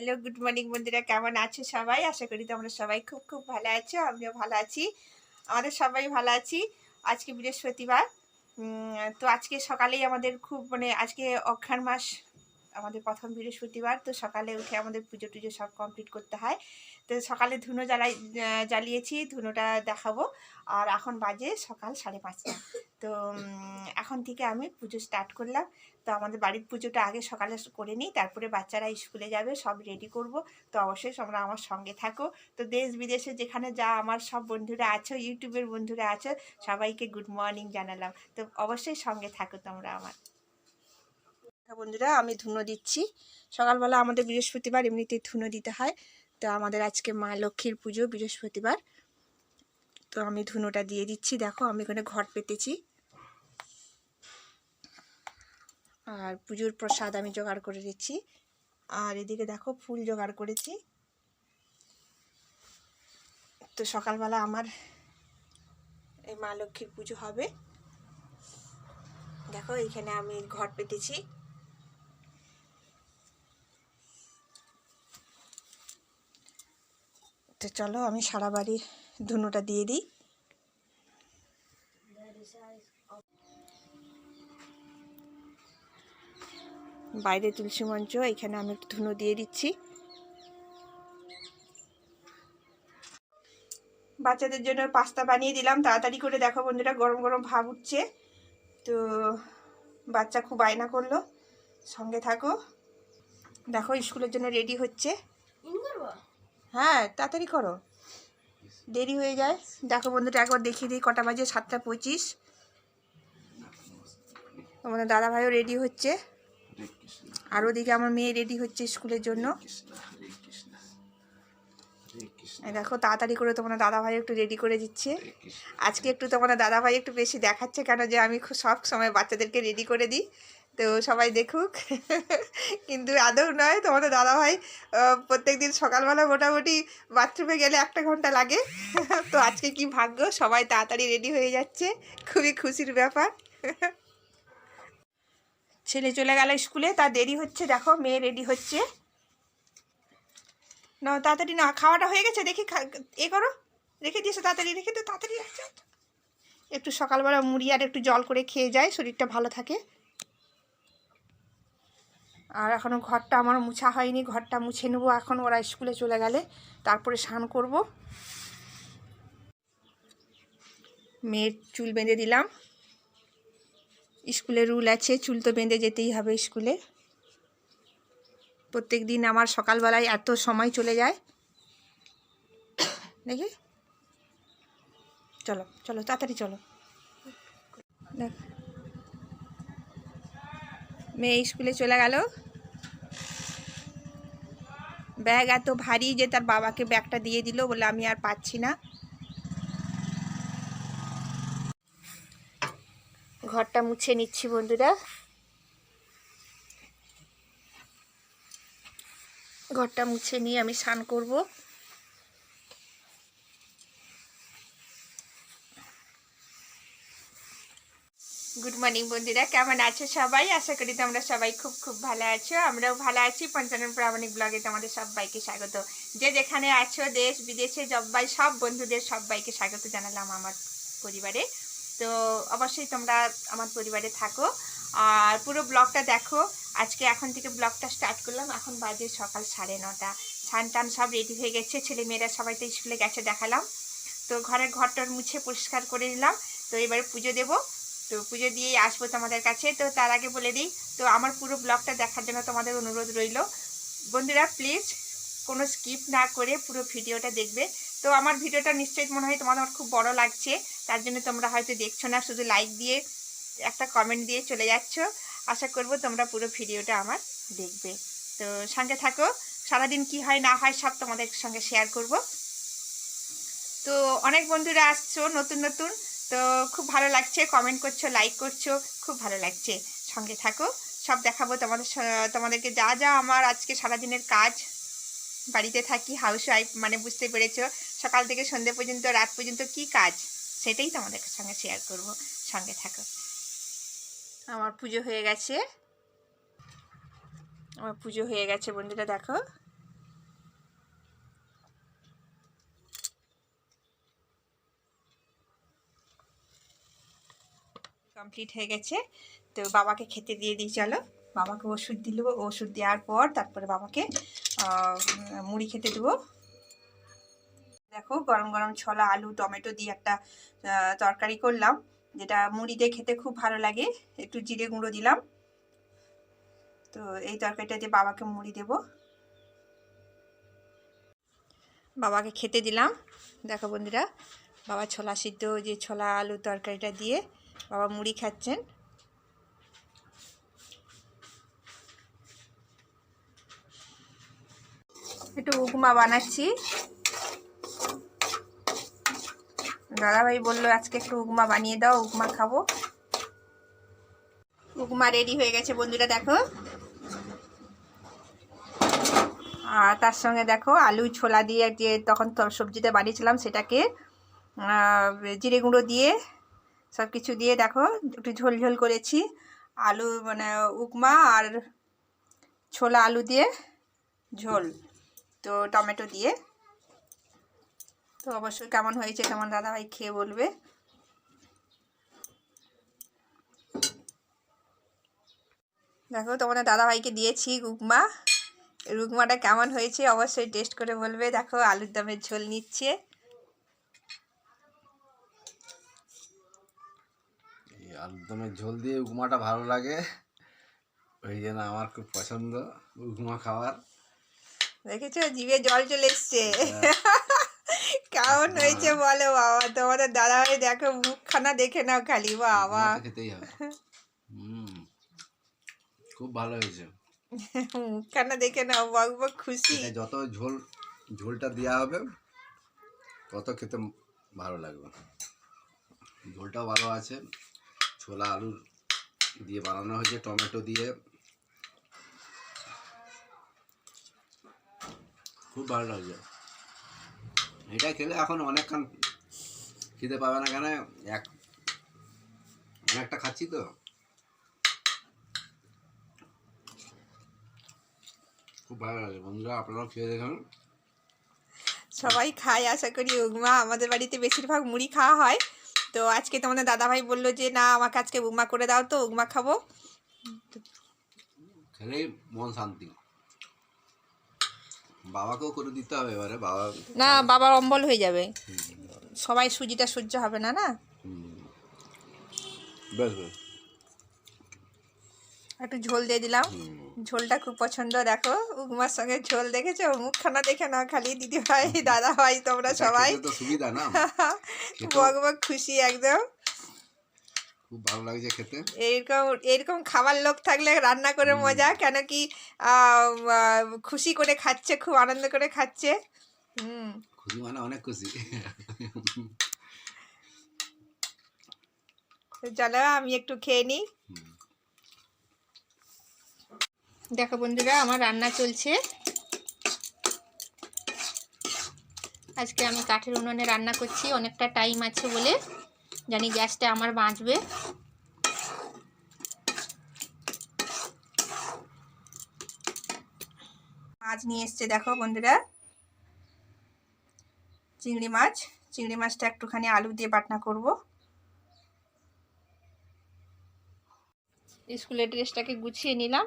Hello, good morning বন্ধুরা, কেমন আছো সবাই? আশা করি তোমরা সবাই খুব খুব ভালো আছো। আমিও ভালো আছি, আমাদের সবাই ভালো আছি। আজকে বৃহস্পতিবার। তো আজকে সকালেই আমাদের খুব আজকে অঘ্রাণ মাস, আমাদের প্রথম বৃহস্পতিবার। তো সকালে উঠে আমাদের পুজো টুজো সব কমপ্লিট করতে হয়। তো সকালে ধুনো জ্বালিয়েছি, ধুনোটা দেখাবো। আর এখন বাজে সকাল 5:30। তো এখন থেকে আমি পুজো স্টার্ট করলাম। তো আমাদের বাড়ির পুজোটা আগে সকালে করে নিই, তারপরে বাচ্চারা স্কুলে যাবে, সব রেডি করব। তো অবশ্যই তোমরা আমার সঙ্গে থাকো। তো দেশ বিদেশে যেখানে যা আমার সব বন্ধুরা আছো, ইউটিউবের বন্ধুরা আছো, সবাইকে গুড মর্নিং জানালাম। তো অবশ্যই সঙ্গে থাকো তোমরা আমার। বন্ধুরা, আমি ধুনো দিচ্ছি। সকালবেলা আমাদের বৃহস্পতিবার এমনিতেই ধুনো দিতে হয়। তো আমাদের আজকে মা লক্ষ্মীর পুজো বৃহস্পতিবার। তো আমি ধুনোটা দিয়ে দিচ্ছি। দেখো, আমি এখানে ঘট পেতেছি আর পুজোর প্রসাদ আমি জোগাড় করে দিচ্ছি। আর এদিকে দেখো, ফুল জোগাড় করেছি। তো সকালবেলা আমার এই মা লক্ষ্মীর পুজো হবে। দেখো, এইখানে আমি ঘট পেতেছি। তো চলো, আমি সারা বাড়ি ধুনোটা দিয়ে দিই। বাইরে তুলসী মঞ্চ, এখানে আমি একটু ধুনো দিয়ে দিচ্ছি। বাচ্চাদের জন্য পাস্তা বানিয়ে দিলাম তাড়াতাড়ি করে। দেখো বন্ধুরা, গরম গরম ভাব উঠছে। তো বাচ্চা খুব বায়না করলো, সঙ্গে থাকো। দেখো, স্কুলের জন্য রেডি হচ্ছে। হ্যাঁ, তাড়াতাড়ি করো, দেরি হয়ে যায়। দেখো বন্ধুটা, একবার দেখিয়ে দিই কটা বাজে। 7:25। আমাদের দাদা ভাইও রেডি হচ্ছে, আর ওদিকে আমার মেয়ে রেডি হচ্ছে স্কুলের জন্য। দেখো, তাড়াতাড়ি করে তোমার দাদা ভাই একটু রেডি করে দিচ্ছে। আজকে একটু তোমার দাদা ভাই একটু বেশি দেখাচ্ছে, কেন যে আমি খুব সব সময় বাচ্চাদেরকে রেডি করে দিই, তো সবাই দেখুক। কিন্তু আদৌ নয়, তোমাদের দাদা ভাই প্রত্যেক দিন সকালবেলা মোটামুটি বাথরুমে গেলে 1 ঘন্টা লাগে। তো আজকে কি ভাগ্য, সবাই তাড়াতাড়ি রেডি হয়ে যাচ্ছে, খুবই খুশির ব্যাপার। ছেলে চলে গেল স্কুলে, তার দেরি হচ্ছে। দেখো, মেয়ে রেডি হচ্ছে। না, তাড়াতাড়ি না, খাওয়াটা হয়ে গেছে দেখি, এ করো, রেখে দিয়েছো, তাড়াতাড়ি রেখে দিও, তাড়াতাড়ি রাখছো। একটু সকালবেলা মুড়ি আর একটু জল করে খেয়ে যায়, শরীরটা ভালো থাকে। আর এখনও ঘরটা আমার মুছা হয়নি, ঘরটা মুছে নেবো এখন, ওরা স্কুলে চলে গেলে তারপরে স্নান করব। মেয়ের চুল বেঁধে দিলাম। স্কুলে রুল আছে, চুল তো বেঁধে যেতেই হবে স্কুলে। প্রত্যেক দিন আমার সকালবেলায় এত সময় চলে যায়। দেখি, চলো চলো তাড়াতাড়ি চলো। দেখ, মেয়ে স্কুলে চলে গেল। ব্যাগ এত ভারী যে তার বাবাকে ব্যাগটা দিয়ে দিল, বলে আমি আর পাচ্ছি না। ঘরটা মুছে নিচ্ছি বন্ধুরা। ঘরটা মুছে নিয়ে আমি স্নান করব। গুড মর্নিং বন্ধুরা, কেমন আছো সবাই? আশা করি তোমরা সবাই খুব খুব ভালো আছো, আমরাও ভালো আছি। পঞ্চানন প্রামাণিক ব্লগে তোমাদের সবাইকে স্বাগত। যে যেখানে আছো, দেশ বিদেশে সবাই, সব বন্ধুদের সবাইকে স্বাগত জানালাম আমার পরিবারে। তো অবশ্যই তোমরা আমার পরিবারে থাকো আর পুরো ব্লগটা দেখো। আজকে এখন থেকে ব্লগটা স্টার্ট করলাম। এখন বাজে সকাল 9:30। স্নান টান সব রেডি হয়ে গেছে, ছেলেমেয়েরা সবাই তো স্কুলে গেছে, দেখালাম। তো ঘরটার মুছে পরিষ্কার করে নিলাম। তো এবারে পুজো দেবো। তো পুজো দিয়েই আসবো তোমাদের কাছে। তো তার আগে বলে দিই, তো আমার পুরো ব্লগটা দেখার জন্য তোমাদের অনুরোধ রইল বন্ধুরা, প্লিজ কোনো স্কিপ না করে পুরো ভিডিওটা দেখবে। তো আমার ভিডিওটা নিশ্চয়ই মনে হয় তোমাদের খুব বড় লাগছে, তার জন্য তোমরা হয়তো দেখছো না, শুধু লাইক দিয়ে একটা কমেন্ট দিয়ে চলে যাচ্ছ। আশা করব তোমরা পুরো ভিডিওটা আমার দেখবে। তো সঙ্গে থাকো, সারাদিন কি হয় না হয় সব তোমাদের সঙ্গে শেয়ার করব। তো অনেক বন্ধুরা আসছো নতুন নতুন, তো খুব ভালো লাগছে, কমেন্ট করছো, লাইক করছো, খুব ভালো লাগছে। সঙ্গে থাকো, সব দেখাবো তোমাদেরকে যা যা আমার আজকে সারাদিনের কাজ। বাড়িতে থাকি, হাউস ওয়াইফ মানে বুঝতে পেরেছো, সকাল থেকে সন্ধ্যে পর্যন্ত, রাত পর্যন্ত কি কাজ, সেটাই তোমাদের সঙ্গে শেয়ার করব। সঙ্গে থাকো। আমার পুজো হয়ে গেছে, বন্ধুরা দেখো। কমপ্লিট হয়ে গেছে, তো বাবাকে খেতে দিয়ে দিই। চলো বাবাকে ওষুধ দিল, ওষুধ দেওয়ার পর তারপরে বাবাকে মুড়ি খেতে দেবো। দেখো গরম গরম ছোলা আলু টমেটো দিয়ে একটা তরকারি করলাম, যেটা মুড়ি দিয়ে খেতে খুব ভালো লাগে। একটু জিরে গুঁড়ো দিলাম। তো এই তরকারিটা দিয়ে বাবাকে মুড়ি দেব, বাবাকে খেতে দিলাম। দেখো বন্ধুরা, বাবা ছোলা সিদ্ধ যে ছোলা আলু তরকারিটা দিয়ে বাবা মুড়ি খাচ্ছেন। একটু উপমা বানাচ্ছি। দাদাভাই বললো আজকে একটু উপমা বানিয়ে দাও, উপমা খাবো। উপমা রেডি হয়ে গেছে বন্ধুরা, দেখো। আর তার সঙ্গে দেখো আলু ছোলা দিয়ে যে তখন সবজিটা বানিয়েছিলাম সেটাকে জিরে গুঁড়ো দিয়ে সব কিছু দিয়ে দেখো একটু ঝোল ঝোল করেছি। আলু মানে উপমা আর ছোলা আলু দিয়ে ঝোল, তো টমেটো দিয়ে। তো অবশ্যই কেমন হয়েছে তোমার দাদাভাই খেয়ে বলবে। দেখো তোমাদের দাদাভাইকে দিয়েছি উপমা, উপমাটা কেমন হয়েছে অবশ্যই টেস্ট করে বলবে। দেখো আলুর দমের ঝোল নিচ্ছে। আলুর দমের ঝোল দিয়ে উপমাটা ভালো লাগে, ওই জন্য আমার খুব পছন্দ উপমা খাওয়ার। দেখেছো জিভে জল চলে এসছে। কেমন হয়েছে বলো বাবা তোমাদের দাদাভাই, দেখো মুখখানা দেখে নাও খালি, বাবা খেতেই হবে। খুব ভালো হয়েছে, মুখখানা দেখে নাও, বক বক খুশি। যত ঝোলটা দেওয়া হবে তত খেতে ভালো লাগবে। ঝোলটাও ভালো আছে, ছোলা আলু দিয়ে বানানো হয়েছে টমেটো দিয়ে, খুব ভালো লাগছে। এটা খেলে এখন অনেকক্ষণ খেতে পাবে না, কেন অনেকটা খাচ্ছি তো। খুব ভালো লাগে বন্ধুরা, আপনারাও খেয়ে দেখুন। সবাই খায় আশা করি উপমা, আমাদের বাড়িতে বেশিরভাগ মুড়ি খাওয়া হয়। তো আজকে তোমাদের দাদাভাই বললো যে না আমাকে আজকে উপমা করে দাও, তো উপমা খাবো। খেলেই মন শান্তি। বাবাকেও করে দিতে হবে এবারে, বাবা না বাবার অম্বল হয়ে যাবে, সবাই সুজিটা সহ্য হবে না। না বেশ বেশ একটু ঝোল দিয়ে দিলাম, ঝোলটা খুব পছন্দ। দেখো উপমার সঙ্গে ঝোল দেখেছো, মুখখানা দেখে না খালি দিদি ভাই দাদা ভাই তোমরা সবাই তো সুবিধা না, বক বক খুশি একদম। খুব ভালো লাগছে খেতে। এরকম খাবার লোক থাকলে রান্না করে মজা, কেন কি খুশি করে খাচ্ছে, খুব আনন্দ করে খাচ্ছে। খুশি মানে অনেক খুশি। চলো আমি একটু খেয়ে নিই। দেখো বন্ধুরা আমার রান্না চলছে। আজকে আমি কাঠের উনুনে রান্না করছি, অনেকটা টাইম আছে বলে জানি গ্যাসটা আমার বাঁচবে। মাছ নিয়ে এসছে দেখো বন্ধুরা, চিংড়ি মাছ। চিংড়ি মাছটা একটুখানি আলু দিয়ে বাটনা করব। স্কুলের ড্রেসটাকে গুছিয়ে নিলাম।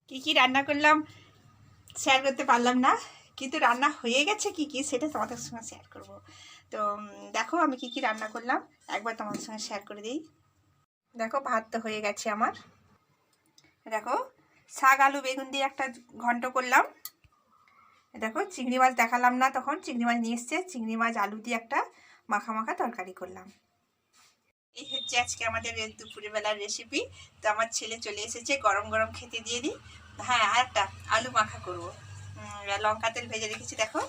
কি কি রান্না করলাম শেয়ার করতে পারলাম না, কিন্তু রান্না হয়ে গেছে কি কি সেটা তোমাদের সঙ্গে শেয়ার করব। তো দেখো আমি কি কি রান্না করলাম একবার তোমাদের সঙ্গে শেয়ার করে দিই। দেখো ভাত তো হয়ে গেছে আমার। দেখো শাক আলু বেগুন দিয়ে একটা ঘন্ট করলাম। দেখো চিংড়ি মাছ দেখালাম না, তখন চিংড়ি মাছ নিয়ে এসছে, চিংড়ি মাছ আলু দিয়ে একটা মাখা মাখা তরকারি করলাম। এই হচ্ছে আজকে আমাদের দুপুরবেলার রেসিপি। তো আমার ছেলে চলে এসেছে, গরম গরম খেতে দিয়ে দিই। হ্যাঁ আর একটা আলু মাখা করবো, লঙ্কা তেল ভেজে রেখেছি। দেখো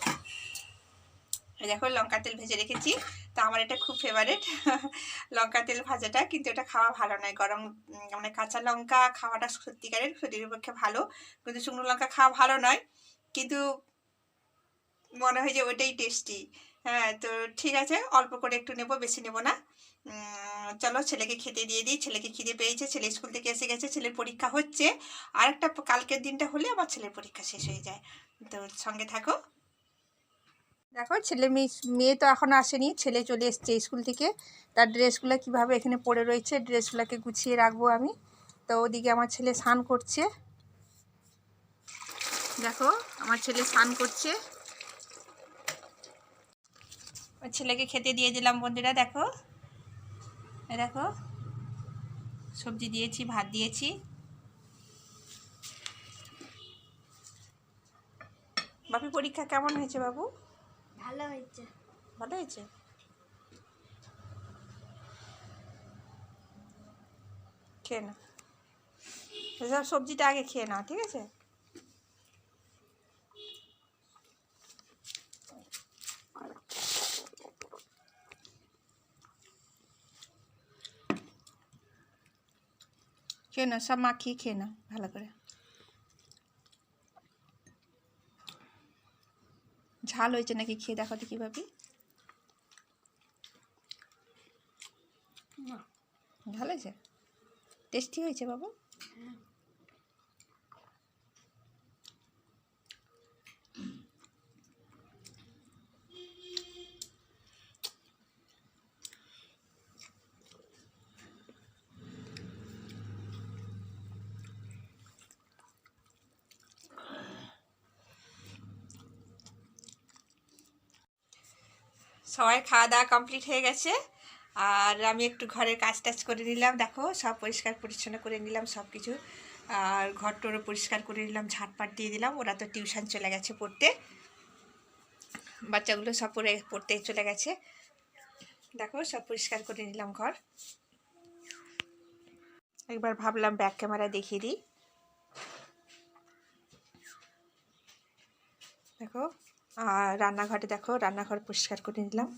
দেখো লঙ্কা তেল ভেজে রেখেছি, তো আমার এটা খুব ফেভারিট লঙ্কা তেল ভাজাটা, কিন্তু এটা খাওয়া ভালো নয়। গরম মানে কাঁচা লঙ্কা খাওয়াটা সত্যিকারের শরীরের পক্ষে ভালো, কিন্তু শুকনো লঙ্কা খাওয়া ভালো নয়, কিন্তু মনে হয় যে ওটাই টেস্টি। হ্যাঁ, তো ঠিক আছে, অল্প করে একটু নেব, বেশি নেব না। চলো ছেলেকে খেতে দিয়ে দিই। ছেলেকে খিদে পেয়েছে, ছেলে স্কুল থেকে এসে গেছে, ছেলের পরীক্ষা হচ্ছে। আর একটা কালকের দিনটা হলে আমার ছেলের পরীক্ষা শেষ হয়ে যায়। তো সঙ্গে থাকো। দেখো ছেলে মেয়ে তো এখনও আসেনি, ছেলে চলে এসছে স্কুল থেকে। তার ড্রেসগুলো কিভাবে এখানে পড়ে রয়েছে, ড্রেসগুলোকে গুছিয়ে রাখবো আমি। তো ওদিকে আমার ছেলে স্নান করছে। দেখো আমার ছেলে স্নান করছে। ছেলেকে খেতে দিয়ে দিলাম বন্ধুরা। দেখো দেখো সবজি দিয়েছি, ভাত দিয়েছি। বাপি পরীক্ষা কেমন হয়েছে বাবু? ভালো হয়েছে। ভালো হয়েছে। খেয়ে না, এসব সবজিটা আগে খেয়ে নাও, ঠিক আছে? খেয়ে না, সব মাখিয়ে খেয়ে না ভালো করে। ঝাল হয়েছে নাকি খেয়ে দেখো তো কীভাবে। না, ভালো হয়েছে, টেস্টি হয়েছে বাবু। সবাই খাওয়া দাওয়া কমপ্লিট হয়ে গেছে, আর আমি একটু ঘরের কাজ টাজ করে নিলাম। দেখো সব পরিষ্কার পরিচ্ছন্ন করে নিলাম সব কিছু, আর ঘরটরও পরিষ্কার করে নিলাম, ঝাঁটপাট দিয়ে দিলাম। ওরা তো টিউশন চলে গেছে পড়তে, বাচ্চাগুলো সব পড়তে চলে গেছে। দেখো সব পরিষ্কার করে নিলাম ঘর। একবার ভাবলাম ব্যাক ক্যামেরা দেখিয়ে দিই। দেখো আর রান্নাঘরে দেখো, রান্নাঘর পরিষ্কার করে নিলাম।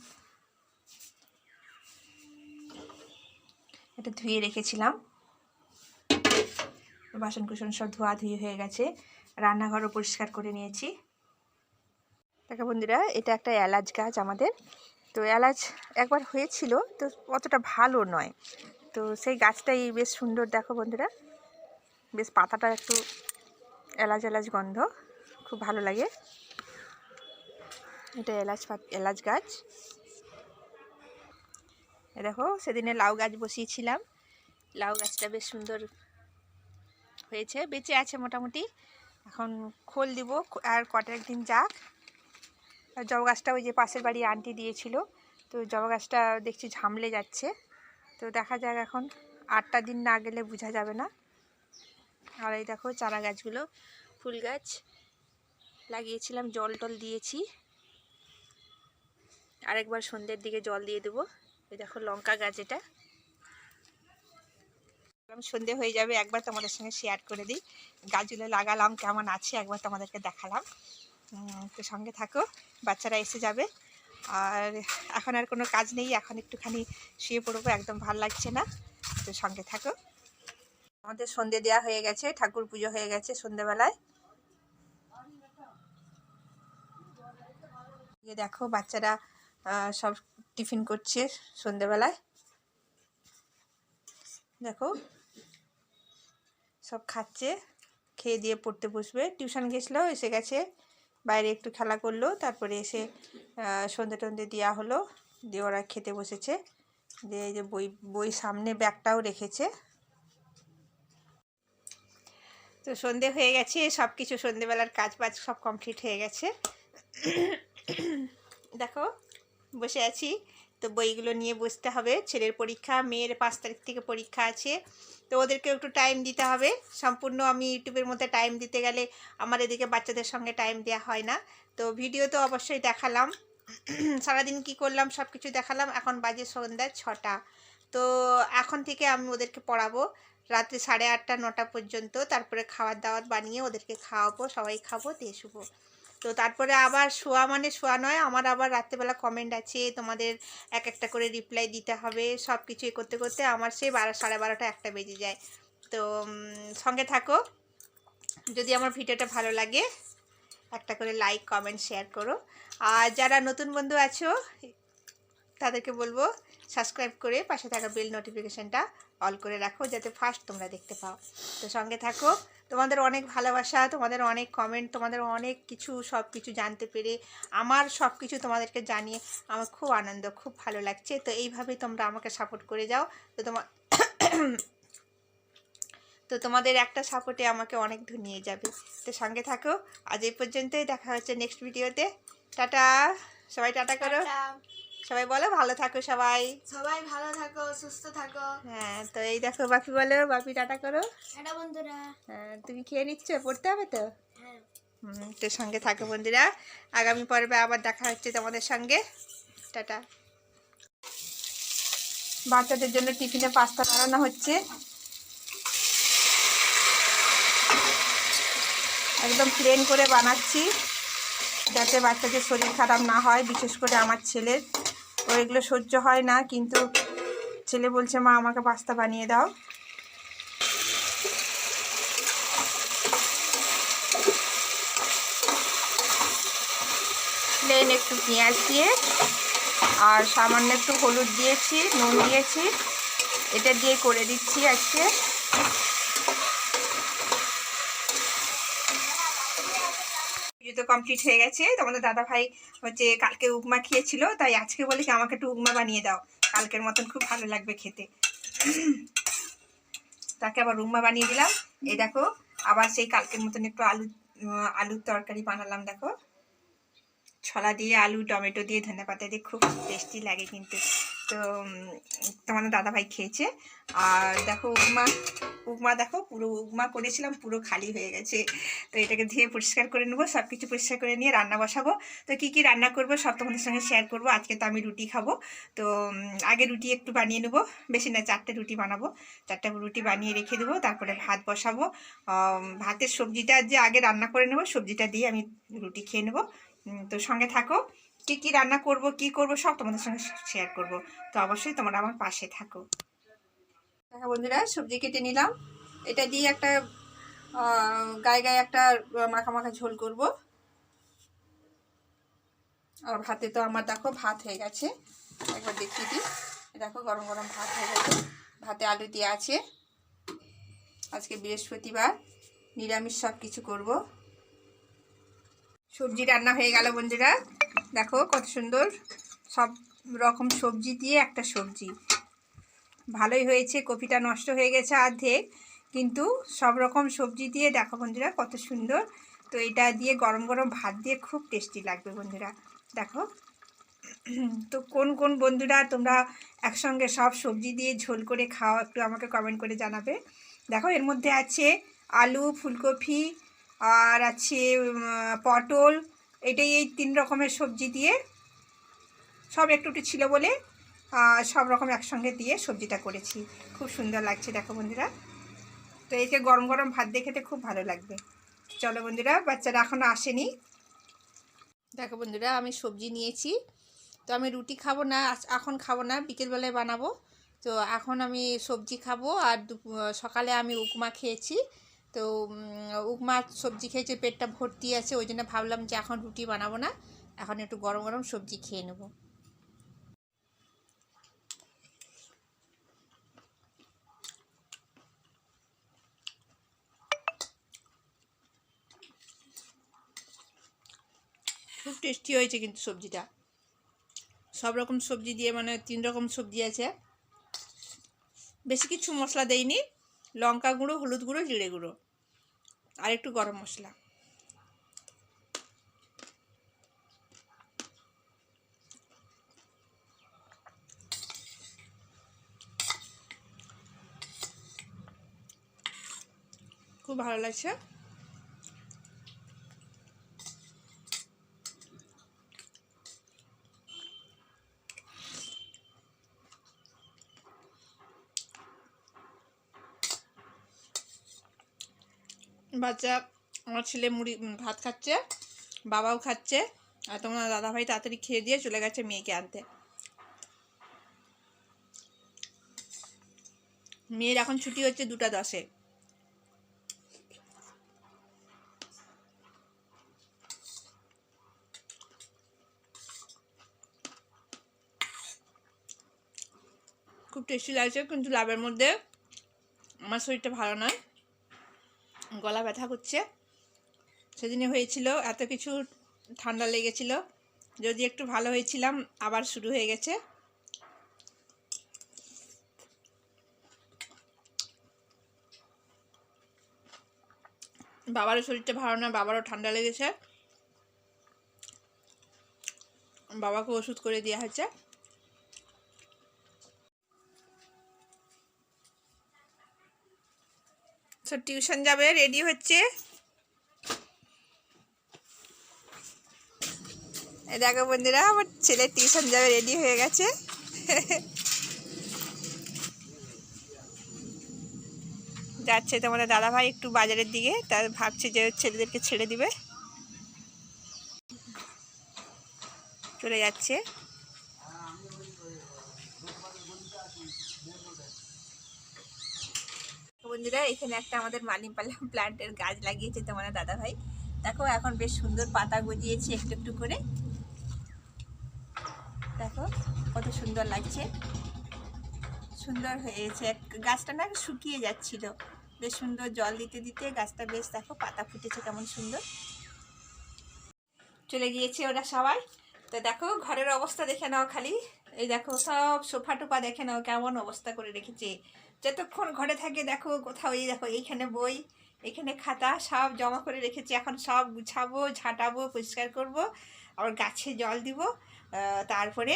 এটা ধুয়ে রেখেছিলাম, বাসন কুসন সব ধোয়া হয়ে গেছে। রান্নাঘরও পরিষ্কার করে নিয়েছি। দেখো বন্ধুরা, এটা একটা এলাচ গাছ আমাদের। তো এলাচ একবার হয়েছিল, তো অতটা ভালো নয়। তো সেই গাছটাই বেশ সুন্দর। দেখো বন্ধুরা, বেশ পাতাটা একটু এলাচ এলাচ গন্ধ, খুব ভালো লাগে। এটা এলাচ গাছ। দেখো সেদিনে লাউ গাছ বসিয়েছিলাম, লাউ গাছটা বেশ সুন্দর হয়েছে, বেঁচে আছে মোটামুটি। এখন খোল দিব আর কটা একদিন যাক। আর জবা গাছটা ওই যে পাশের বাড়ি আন্টি দিয়েছিল, তো জবা গাছটা দেখছি ঝামলে যাচ্ছে। তো দেখা যাক, এখন 8টা দিন না গেলে বোঝা যাবে না। আর এই দেখো চারা গাছগুলো, ফুল গাছ লাগিয়েছিলাম, জল টল দিয়েছি। আরেকবার সন্ধ্যের দিকে জল দিয়ে দেবো। এই দেখো লঙ্কা গাছ, এটা সন্ধে হয়ে যাবে, একবার তোমাদের সঙ্গে শেয়ার করে দিই গাছগুলো লাগালাম কেমন আছে, একবার তোমাদেরকে দেখালাম। তো সঙ্গে থাকো, বাচ্চারা এসে যাবে। আর এখন আর কোনো কাজ নেই, এখন একটুখানি শুয়ে পড়বো, একদম ভাল লাগছে না। তো সঙ্গে থাকো। আমাদের সন্ধে দেওয়া হয়ে গেছে, ঠাকুর পুজো হয়ে গেছে সন্ধেবেলায়। দেখো বাচ্চারা সব টিফিন করছে সন্ধেবেলায়। দেখো সব খাচ্ছে, খেয়ে দিয়ে পড়তে বসবে। টিউশন গেছিলো, এসে গেছে, বাইরে একটু খেলা করলো, তারপরে এসে সন্ধে টন্ধে দেওয়া হলো, দিয়ে ওরা খেতে বসেছে। দিয়ে এই যে বই সামনে ব্যাগটাও রেখেছে। তো সন্ধে হয়ে গেছে, সব কিছু সন্ধেবেলার কাজ বাজ সব কমপ্লিট হয়ে গেছে। দেখো বসে আছি, তো বইগুলো নিয়ে বসতে হবে। ছেলের পরীক্ষা, মেয়ের 5 তারিখ থেকে পরীক্ষা আছে, তো ওদেরকে একটু টাইম দিতে হবে। সম্পূর্ণ আমি ইউটিউবের মধ্যে টাইম দিতে গেলে আমার এদিকে বাচ্চাদের সঙ্গে টাইম দেওয়া হয় না। তো ভিডিও তো অবশ্যই দেখালাম, সারাদিন কি করলাম সব কিছু দেখালাম। এখন বাজে সন্ধ্যা 6টা। তো এখন থেকে আমি ওদেরকে পড়াবো রাত্রি 8:30 9টা পর্যন্ত। তারপরে খাবার দাবার বানিয়ে ওদেরকে খাওয়াবো, সবাই খাবো, দিয়ে শুবো। তো তারপরে আবার শোয়া মানে শোয়া নয়, আমার আবার রাত্রেবেলা কমেন্ট আছে, তোমাদের এক একটা করে রিপ্লাই দিতে হবে। সব কিছু করতে করতে আমার সেই 12 সাড়ে 12টা 1টা বেজে যায়। তো সঙ্গে থাকো। যদি আমার ভিডিওটা ভালো লাগে একটা করে লাইক কমেন্ট শেয়ার করো। আর যারা নতুন বন্ধু আছো তাদেরকে বলবো সাবস্ক্রাইব করে পাশে থাকা বেল নোটিফিকেশনটা অল করে রাখো, যাতে ফার্স্ট তোমরা দেখতে পাও। তো সঙ্গে থাকো। তোমাদের অনেক ভালোবাসা, তোমাদের অনেক কমেন্ট, তোমাদের অনেক কিছু সব কিছু জানতে পেরে আমার সব কিছু তোমাদেরকে জানিয়ে আমার খুব আনন্দ, খুব ভালো লাগছে। তো এইভাবেই তোমরা আমাকে সাপোর্ট করে যাও। তো তোমাদের একটা সাপোর্টে আমাকে অনেক দূর নিয়ে যাবে। তো সঙ্গে থাকো। আজ এই পর্যন্তই, দেখা হচ্ছে নেক্সট ভিডিওতে। টাটা, সবাই টাটা করো। সবাই বলো ভালো থাকো, সবাই সবাই ভালো থাকো, সুস্থ থাকো। হ্যাঁ। তো এই দেখো বাপি বলো, বাপি টাটা করো। টাটা বন্ধুরা। হ্যাঁ, তুমি খেয়ে নিচ্ছ, পড়তে হবে তো। হ্যাঁ। তো সঙ্গে থাকো বন্ধুরা। আগামী পর্বে আবার দেখা হচ্ছে তোমাদের সঙ্গে। টাটা। বাচ্চাদের জন্য টিফিনে পাস্তা বানানো হচ্ছে। একদম প্লেন করে বানাচ্ছি, যাতে বাচ্চাদের শরীর খারাপ না হয়। বিশেষ করে আমার ছেলের, ও এগুলো সহ্য হয় না, কিন্তু ছেলে বলছে মা আমাকে পাস্তা বানিয়ে দাও। প্লেন একটু পেঁয়াজ দিয়ে আর সামান্য একটু হলুদ দিয়েছি, নুন দিয়েছি, এটা দিয়ে করে দিচ্ছি আজকে। ভিডিও তো কমপ্লিট হয়ে গেছে। তোমাদের দাদা ভাই হচ্ছে কালকে উপমা খেয়েছিল, তাই আজকে বলে কি আমাকে একটু উপমা বানিয়ে দাও, কালকের মতন খুব ভালো লাগবে খেতে। তাকে আবার উপমা বানিয়ে দিলাম। এই দেখো আবার সেই কালকের মতন একটু আলুর তরকারি বানালাম। দেখো ছলা দিয়ে, আলু টমেটো দিয়ে, ধনেপাতা দিয়ে, খুব টেস্টি লাগে কিন্তু। তো তোমাদের দাদাভাই খেয়েছে। আর দেখো উপমা দেখো, পুরো উপমা করেছিলাম, পুরো খালি হয়ে গেছে। তো এটাকে ধুয়ে পরিষ্কার করে নেবো, সব কিছু পরিষ্কার করে নিয়ে রান্না বসাবো। তো কী কী রান্না করবো সব তোমাদের সঙ্গে শেয়ার করবো। আজকে তো আমি রুটি খাবো, তো আগে রুটি একটু বানিয়ে নেবো, বেশি না 4টে রুটি বানাবো। 4টে রুটি বানিয়ে রেখে দেবো, তারপরে ভাত বসাবো। ভাতের সবজিটা যে আগে রান্না করে নেবো, সবজিটা দিয়ে আমি রুটি খেয়ে নেবো। তো সঙ্গে থাকো। কি কি রান্না করব, কি করব সব তোমাদের সঙ্গে শেয়ার করব। তো অবশ্যই তোমরা আমার পাশে থাকো। দেখো বন্ধুরা, সবজি কেটে নিলাম। এটা দিয়ে একটা গায়ে গায়ে একটা মাখা মাখা ঝোল করব। আর ভাতে তো আমার দেখো ভাত হয়ে গেছে, একবার দেখিয়ে দিই। দেখো গরম গরম ভাত হয়ে গেছে, ভাতে আলু দিয়ে আছে। আজকে বৃহস্পতিবার, নিরামিষ সব কিছু করব। সবজি রান্না হয়ে গেল বন্ধুরা। দেখো কত সুন্দর, সব রকম সবজি দিয়ে একটা সবজি। ভালোই হয়েছে, কপিটা নষ্ট হয়ে গেছে অর্ধেক, কিন্তু সব রকম সবজি দিয়ে দেখো বন্ধুরা কত সুন্দর। তো এটা দিয়ে গরম গরম ভাত দিয়ে খুব টেস্টি লাগবে বন্ধুরা। দেখো তো কোন কোন বন্ধুরা তোমরা একসঙ্গে সব সবজি দিয়ে ঝোল করে খাও, একটু আমাকে কমেন্ট করে জানাবে। দেখো এর মধ্যে আছে আলু, ফুলকপি, আর আছে পটল। এটাই এই 3 রকমের সবজি দিয়ে, সব একটু একটু ছিল বলে সব রকম একসঙ্গে দিয়ে সবজিটা করেছি। খুব সুন্দর লাগছে দেখো বন্ধুরা। তো একে গরম গরম ভাত দিয়ে খেতে খুব ভালো লাগবে। চলো বন্ধুরা, বাচ্চারা এখনও আসেনি। দেখো বন্ধুরা, আমি সবজি নিয়েছি। তো আমি রুটি খাবো না, এখন খাবো না, বিকেলবেলায় বানাবো। তো এখন আমি সবজি খাবো। আর সকালে আমি উপমা খেয়েছি। তো উপমা সবজি খেয়েছি, পেটটা ভর্তি আছে, ওই জন্য ভাবলাম যে এখন রুটি বানাবো না, এখন একটু গরম গরম সবজি খেয়ে নেবো। খুব টেস্টি হয়েছে কিন্তু সবজিটা, সব রকম সবজি দিয়ে, মানে 3 রকম সবজি আছে। বেশি কিছু মশলা দেইনি, লঙ্কা গুঁড়ো, হলুদ গুঁড়ো, জিরে গুঁড়ো, আর একটু গরম মশলা। খুব ভালো লাগছে। বাচ্চা, আমার ছেলে মুড়ি ভাত খাচ্ছে, বাবাও খাচ্ছে। আর তোমার দাদাভাই তাড়াতাড়ি খেয়ে দিয়ে চলে গেছে মেয়েকে আনতে। মেয়ের এখন ছুটি হচ্ছে 2টা 10-এ। খুব টেস্টি লাগছে, কিন্তু লাভের মধ্যে আমার শরীরটা ভালো নয়, গলা ব্যথা করছে। সেদিনে হয়েছিল এত কিছু, ঠান্ডা লেগেছিল, যদি একটু ভালো হয়েছিলাম আবার শুরু হয়ে গেছে। বাবারও শরীরটা ভালো না, বাবারও ঠান্ডা লেগেছে, বাবাকে ওষুধ করে দেওয়া হয়েছে। তো টিউশন যাবে, রেডি হচ্ছে। এই দেখো বন্ধুরা, আমার ছেলে টিউশন যাবে, রেডি হয়ে গেছে। যাচ্ছে তোমাদের দাদাভাই একটু বাজারের দিকে, তার ভাবছে যে ছেলেদেরকে ছেড়ে দিবে, চলে যাচ্ছে। বন্ধুরা, এখানে একটা আমাদের মানি প্ল্যান্টের গাছ লাগিয়েছে তোমাদের দাদাভাই। দেখো এখন বেশ সুন্দর পাতা গজিয়েছে একটু একটু করে, দেখো কত সুন্দর লাগছে, সুন্দর হয়েছে। গাছটা না শুকিয়ে যাচ্ছিল, বেশ সুন্দর জল দিতে দিতে গাছটা বেশ দেখো পাতা ফুটেছে কেমন সুন্দর। চলে গিয়েছে ওরা সবাই। তো দেখো ঘরের অবস্থা দেখে নাও খালি, এই দেখো সব সোফা টোফা দেখে নাও কেমন অবস্থা করে রেখেছে। যতক্ষণ ঘরে থাকে দেখো কোথাও, এই দেখো এইখানে বই, এখানে খাতা সব জমা করে রেখেছি। এখন সব গুছাবো, ঝাঁটাবো, পরিষ্কার করব, আবার গাছে জল দিব, তারপরে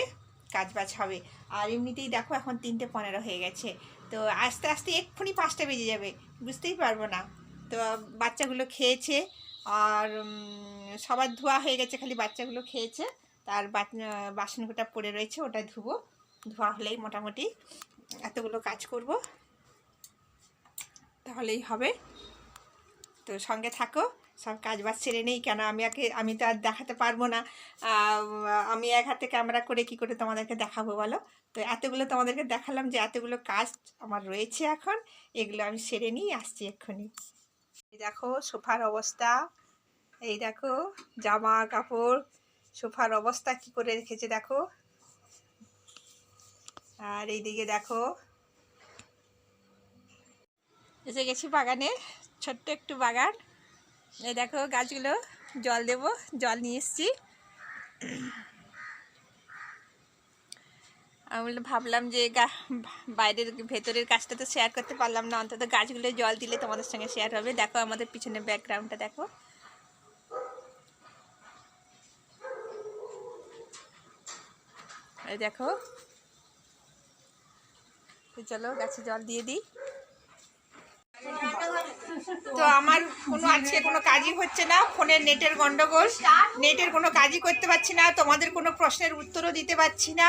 কাজ বাজ হবে। আর এমনিতেই দেখো এখন 3:15 হয়ে গেছে, তো আস্তে আস্তে এক্ষুনি 5টা বেজে যাবে, বুঝতেই পারবো না। তো বাচ্চাগুলো খেয়েছে, আর সবার ধোয়া হয়ে গেছে, খালি বাচ্চাগুলো খেয়েছে। তার বাসনকোটা পড়ে রয়েছে, ওটা ধুবো, ধোয়া হলেই মোটামুটি এতগুলো কাজ করব, তাহলেই হবে। তো সঙ্গে থাকো, সব কাজ বাজ ছেড়ে নেই, কেন আমি তো আর দেখাতে পারবো না, আমি এক হাতে ক্যামেরা করে কি করে তোমাদেরকে দেখাবো বলো। তো এতগুলো তোমাদেরকে দেখালাম যে এতগুলো কাজ আমার রয়েছে, এখন এগুলো আমি সেরে নিই, আসছি এক্ষুনি। এই দেখো সোফার অবস্থা, এই দেখো জামা কাপড়, সোফার অবস্থা কি করে রেখেছে দেখো। আর এইদিকে দেখো এসে গেছি বাগানে, ছোট্ট একটু বাগান। এই দেখো গাছগুলো জল দেব, জল নিয়ে এসছি। আমি ভাবলাম যে বাইরের ভেতরের কাজটা তো শেয়ার করতে পারলাম না, অন্তত গাছগুলো জল দিলে তোমাদের সঙ্গে শেয়ার হবে। দেখো আমাদের পিছনে ব্যাকগ্রাউন্ডটা দেখো, এই দেখো। চলো গাছে জল দিয়ে দিই। তো আমার আজকে কোনো কাজই হচ্ছে না, ফোনের নেটের গন্ডগোল, নেটের কোনো কাজই করতে পারছি না, তোমাদের কোনো প্রশ্নের উত্তরও দিতে পারছি না।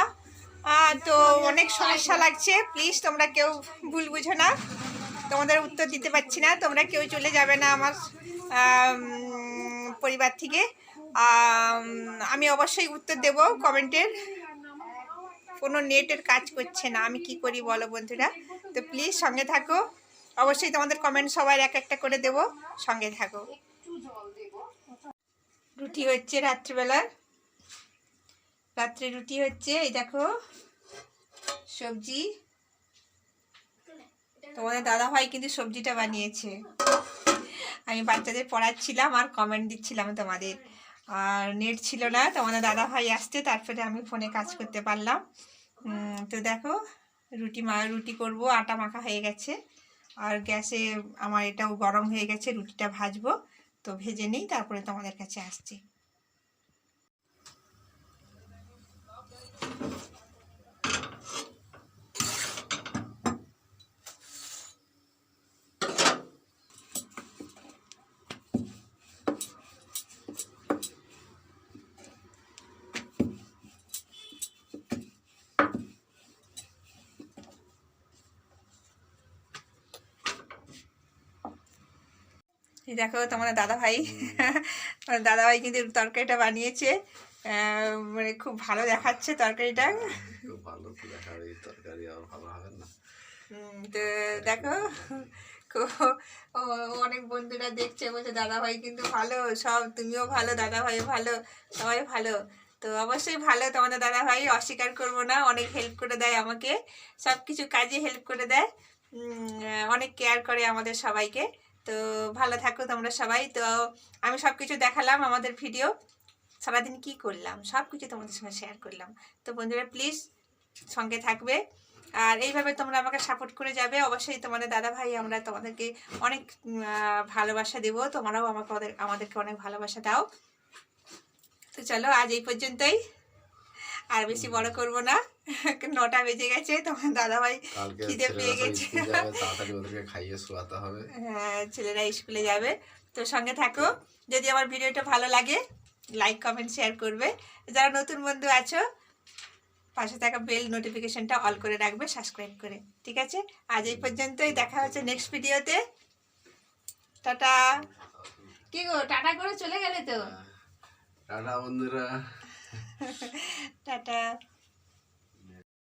তো অনেক সমস্যা লাগছে, প্লিজ তোমরা কেউ ভুল বুঝো না, তোমাদের উত্তর দিতে পারছি না, তোমরা কেউ চলে যাবে না আমার পরিবার থেকে। আমি অবশ্যই উত্তর দেব কমেন্টের, কোনো নেটের কাজ করছে না, আমি কি করি বলো বন্ধুরা। তো প্লিজ সঙ্গে থাকো, অবশ্যই তোমাদের কমেন্ট সবার এক একটা করে দেব, সঙ্গে থাকো। রুটি হচ্ছে রাত্রিবেলার, রাত্রে রুটি হচ্ছে, এই দেখো সবজি। তোমাদের দাদাভাই কিন্তু সবজিটা বানিয়েছে, আমি বাচ্চাদের পড়াচ্ছিলাম আর কমেন্ট দিচ্ছিলাম তোমাদের, আর নেট ছিল না, তোমাদের দাদাভাই আসছে তারপরে আমি ফোনে কাজ করতে পারলাম। তো দেখো রুটি করব, আটা মাখা হয়ে গেছে, আর গ্যাসে আমার এটাও গরম হয়ে গেছে, রুটিটা ভাজবো। তো ভেজে নিই, তারপরে তোমাদের কাছে আসছি। দেখো তোমার দাদাভাই কিন্তু তরকারিটা বানিয়েছে, মানে খুব ভালো দেখাচ্ছে তরকারিটা, খুব ভালো তো দেখাবে, তরকারি আর ভালো হবে না। তো দেখো অনেক বন্ধুরা দেখছে, বলছে দাদাভাই কিন্তু ভালো, সব তুমিও ভালো, দাদাভাই ভালো, সবাই ভালো। তো অবশ্যই ভালো, তোমাদের দাদা ভাই অস্বীকার করবো না, অনেক হেল্প করে দেয় আমাকে, সব কিছু কাজে হেল্প করে দেয়, অনেক কেয়ার করে আমাদের সবাইকে। তো ভালো থাকো তোমরা সবাই। তো আমি সব কিছু দেখালাম আমাদের ভিডিও, সারাদিন কি করলাম সব কিছু তোমাদের সঙ্গে শেয়ার করলাম। তো বন্ধুরা প্লিজ সঙ্গে থাকবে, আর এইভাবে তোমরা আমাকে সাপোর্ট করে যাবে। অবশ্যই তোমাদের দাদা ভাই আমরা তোমাদেরকে অনেক ভালোবাসা দেবো, তোমরাও আমাদেরকে অনেক ভালোবাসা দাও। তো চলো আজ এই পর্যন্তই, আর বেশি বড় করব না, 9টা বেজে গেছে, তোমার দাদা ভাই কালকে খিদে পেয়ে ছেলেরা সব গেছে। স্কুল যাবে, তাড়াতাড়ি ওদেরকে খাইয়ে শোয়াতে হবে। হ্যাঁ, ছেলেরা স্কুলে যাবে। তো সঙ্গে থাকো, যদি আমার ভিডিওটা ভালো লাগে লাইক কমেন্ট শেয়ার করবে। যারা নতুন বন্ধু আছো পাশে থাকা বেল নোটিফিকেশনটা অল করে রাখবে, সাবস্ক্রাইব করে। ঠিক আছে, আজ এই পর্যন্তই, দেখা হচ্ছে নেক্সট ভিডিওতে। টাটা। কি গো টাটা করে চলে গেলে তো? টাটা বন্ধুরা। টাটা।